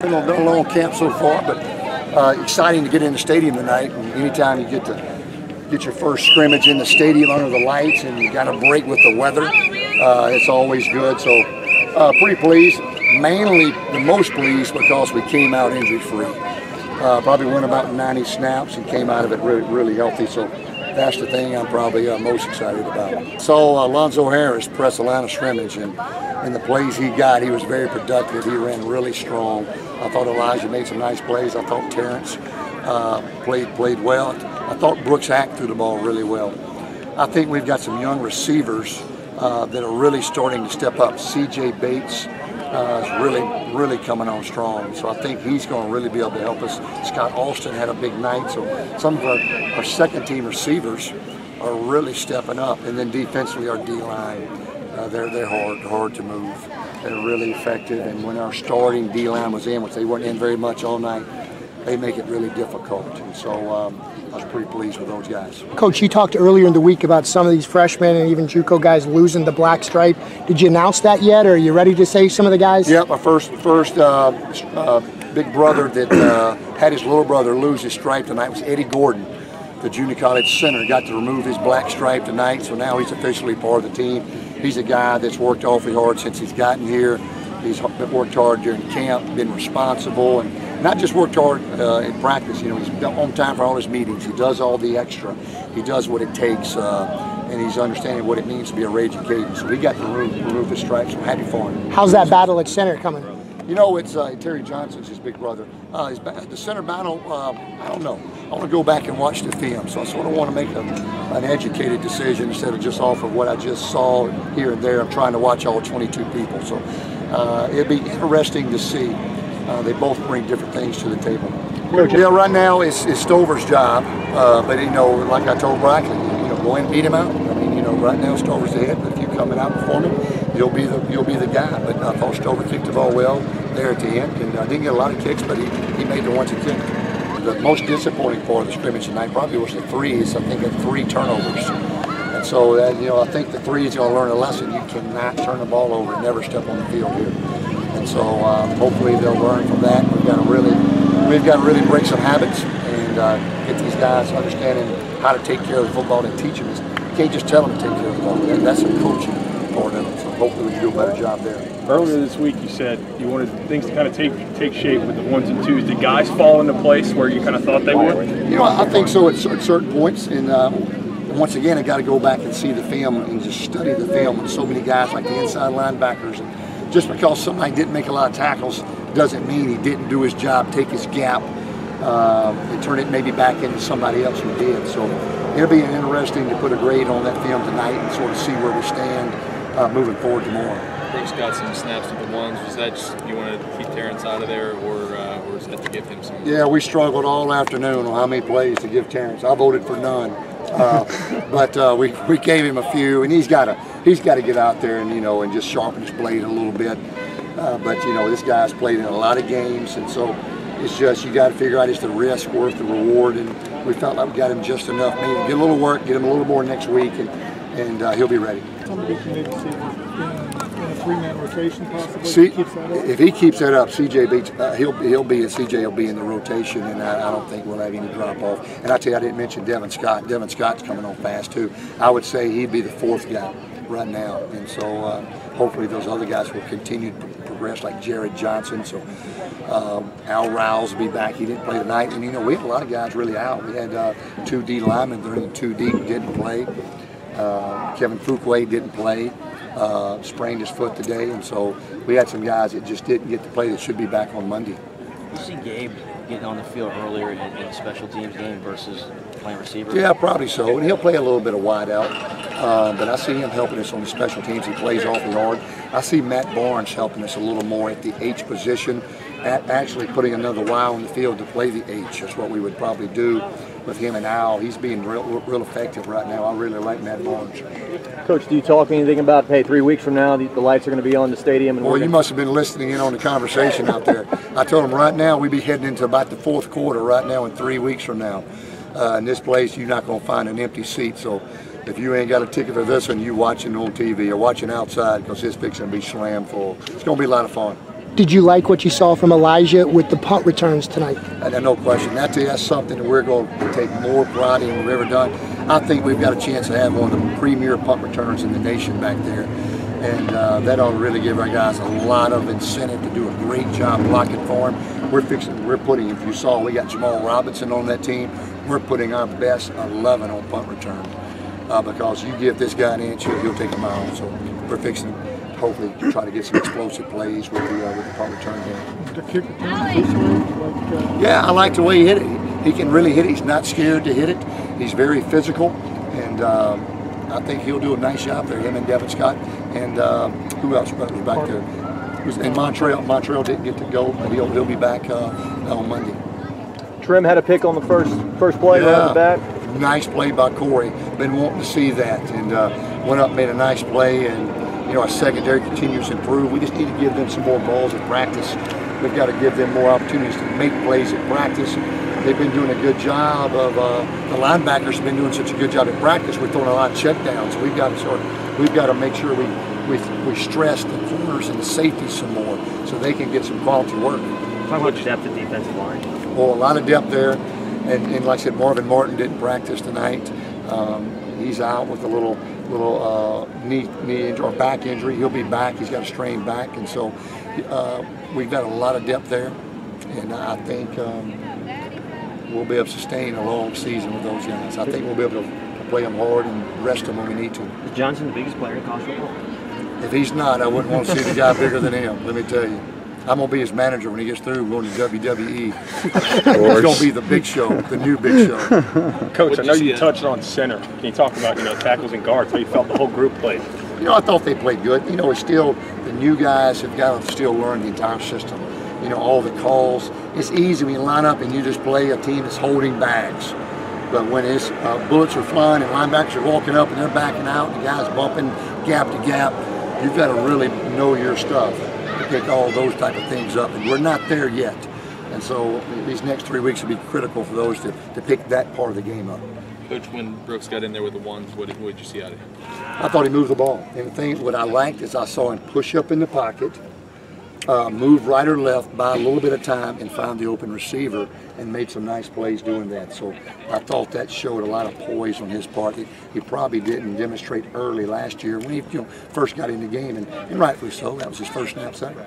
Been a long camp so far, but exciting to get in the stadium tonight. And anytime you get to get your first scrimmage in the stadium under the lights and you got a break with the weather, it's always good. So pretty pleased, mainly the most pleased because we came out injury-free. Probably went about 90 snaps and came out of it really healthy. So that's the thing I'm probably most excited about. So Alonzo Harris pressed the line of scrimmage, and in the plays he got, he was very productive. He ran really strong. I thought Elijah made some nice plays. I thought Terrence played well. I thought Brooks Hack threw the ball really well. I think we've got some young receivers that are really starting to step up. C.J. Bates is really coming on strong. So I think he's going to really be able to help us. Scott Alston had a big night. So some of our second team receivers are really stepping up. And then defensively, our D-line, they're hard to move. They're really effective. And when our starting D-line was in, which they weren't in very much all night, they make it really difficult. And so I was pretty pleased with those guys. Coach, you talked earlier in the week about some of these freshmen and even JUCO guys losing the black stripe. Did you announce that yet, or are you ready to say some of the guys? Yep, my first big brother that had his little brother lose his stripe tonight was Eddie Gordon, the junior college center. Got to remove his black stripe tonight, so now he's officially part of the team. He's a guy that's worked awfully hard since he's gotten here. He's worked hard during camp, been responsible, and not just worked hard in practice. You know, he's on time for all his meetings. He does all the extra. He does what it takes, and he's understanding what it means to be a raging Cajun. So we got to remove his stripes. I'm happy for him. How's that battle at center coming? You know, it's Terry Johnson's his big brother. The center battle, I don't know. I want to go back and watch the film, so I sort of want to make an educated decision instead of just off of what I just saw here and there. I'm trying to watch all 22 people, so it'll be interesting to see. They both bring different things to the table. Yeah, right now it's Stover's job, but you know, like I told Brackley, you know, go in and beat him out. I mean, you know, right now Stover's the head, but if you come and outperform him, you'll be the guy. But I thought Stover kicked the ball well there at the end, and I didn't get a lot of kicks, but he made the ones he kicked. The most disappointing part of the scrimmage tonight probably was the threes. I think had 3 turnovers, and so you know, I think the threes going to learn a lesson. You cannot turn the ball over and never step on the field here. And so hopefully they'll learn from that. We've got to really break some habits and get these guys understanding how to take care of the football and teach them. You can't just tell them to take care of the ball. That's a coaching part of it. So hopefully we can do a better job there. Earlier this week you said you wanted things to kind of take shape with the 1s and 2s. Did guys fall into place where you kind of thought they would? You know, I think so at certain points. And once again, I got to go back and see the film and just study the film with so many guys like the inside linebackers. And just because somebody didn't make a lot of tackles doesn't mean he didn't do his job, take his gap, and turn it maybe back into somebody else who did. So it'll be interesting to put a grade on that film tonight and sort of see where we stand moving forward tomorrow. Brooks got some snaps with the ones. Was that just you wanted to keep Terrence out of there, or is that to give him some? Yeah, we struggled all afternoon on how many plays to give Terrence. I voted for none, but we gave him a few, and he's got to get out there and, you know, and just sharpen his blade a little bit. But you know, this guy's played in a lot of games, and so it's just you got to figure out is the risk worth the reward, and we felt like we got him just enough. Maybe get a little work, get him a little more next week, and he'll be ready. Somebody can maybe see a 3-man rotation possibly. See, if he keeps that up, CJ Bates, CJ will be in the rotation, and I don't think we'll have any drop off. And I tell you, I didn't mention Devin Scott. Devin Scott's coming on fast too. I would say he'd be the 4th guy right now, and so hopefully those other guys will continue to progress, like Jared Johnson. So Al Rouse will be back. He didn't play tonight, and you know, we had a lot of guys really out. We had 2 D linemen during 2 deep didn't play. Kevin Fuquay didn't play, sprained his foot today, and so we had some guys that just didn't get to play that should be back on Monday. You see Gabe getting on the field earlier in the special teams game versus playing receiver? Yeah, probably so, and he'll play a little bit of wide out, but I see him helping us on the special teams. He plays awfully hard. I see Matt Barnes helping us a little more at the H position, actually putting another Y on the field to play the H. That's what we would probably do with him and Al. He's being real effective right now. I really like Matt Barnes. Coach, do you talk anything about, hey, 3 weeks from now the lights are going to be on the stadium? And well, you must have been listening in on the conversation out there. I told him right now we'd be heading into about the 4th quarter right now in 3 weeks from now. In this place, you're not going to find an empty seat. So if you ain't got a ticket for this one, you watching on TV or watching outside, because it's fixing to be slammed full. It's going to be a lot of fun. Did you like what you saw from Elijah with the punt returns tonight? No question. That's something that we're going to take more pride in than we've ever done. I think we've got a chance to have one of the premier punt returners in the nation back there. And that ought to really give our guys a lot of incentive to do a great job blocking for him. We're putting, if you saw, we got Jamal Robinson on that team. We're putting our best 11 on punt return because you give this guy an inch, he'll take a mile. So we're fixing, hopefully, to try to get some explosive plays with the punt return game. The kicker turns this way, Yeah, I like the way he hit it. He can really hit it. He's not scared to hit it. He's very physical, and I think he'll do a nice job there. Him and Devin Scott, and who else was back there? And Montreal didn't get to go, but he'll be back on Monday. Trim had a pick on the first play right off the bat. Nice play by Corey. Been wanting to see that, and went up, made a nice play, and our secondary continues to improve. We just need to give them some more balls at practice. We've got to give them more opportunities to make plays at practice. They've been doing a good job of the linebackers have been doing such a good job at practice. We're throwing a lot of checkdowns. We've got to make sure we stress the corners and the safeties some more so they can get some quality work. Talk about depth at defensive line. Well, a lot of depth there, and like I said, Marvin Martin didn't practice tonight. He's out with a little knee injury or back injury. He'll be back. He's got a strained back, and so we've got a lot of depth there, and I think we'll be able to sustain a long season with those guys. I think we'll be able to play them hard and rest them when we need to. Is Johnson the biggest player in college football? If he's not, I wouldn't want to see the guy bigger than him, let me tell you. I'm going to be his manager when he gets through going to WWE. It's going to be the big show, the new big show. Coach, I know you touched on center. Can you talk about tackles and guards, how you felt the whole group played? I thought they played good. It's still, the new guys have got to still learn the entire system. All the calls. It's easy when you line up and you just play a team that's holding bags. But when it's bullets are flying and linebackers are walking up and they're backing out and the guys bumping gap to gap, you've got to really know your stuff to pick all those type of things up. And we're not there yet. And so these next 3 weeks will be critical for those to pick that part of the game up. Coach, when Brooks got in there with the ones, what did you see out of him? I thought he moved the ball. And what I liked is I saw him push up in the pocket, move right or left, buy a little bit of time, and find the open receiver, and made some nice plays doing that. So I thought that showed a lot of poise on his part. He probably didn't demonstrate early last year when he first got in the game, and rightfully so. That was his first snap center.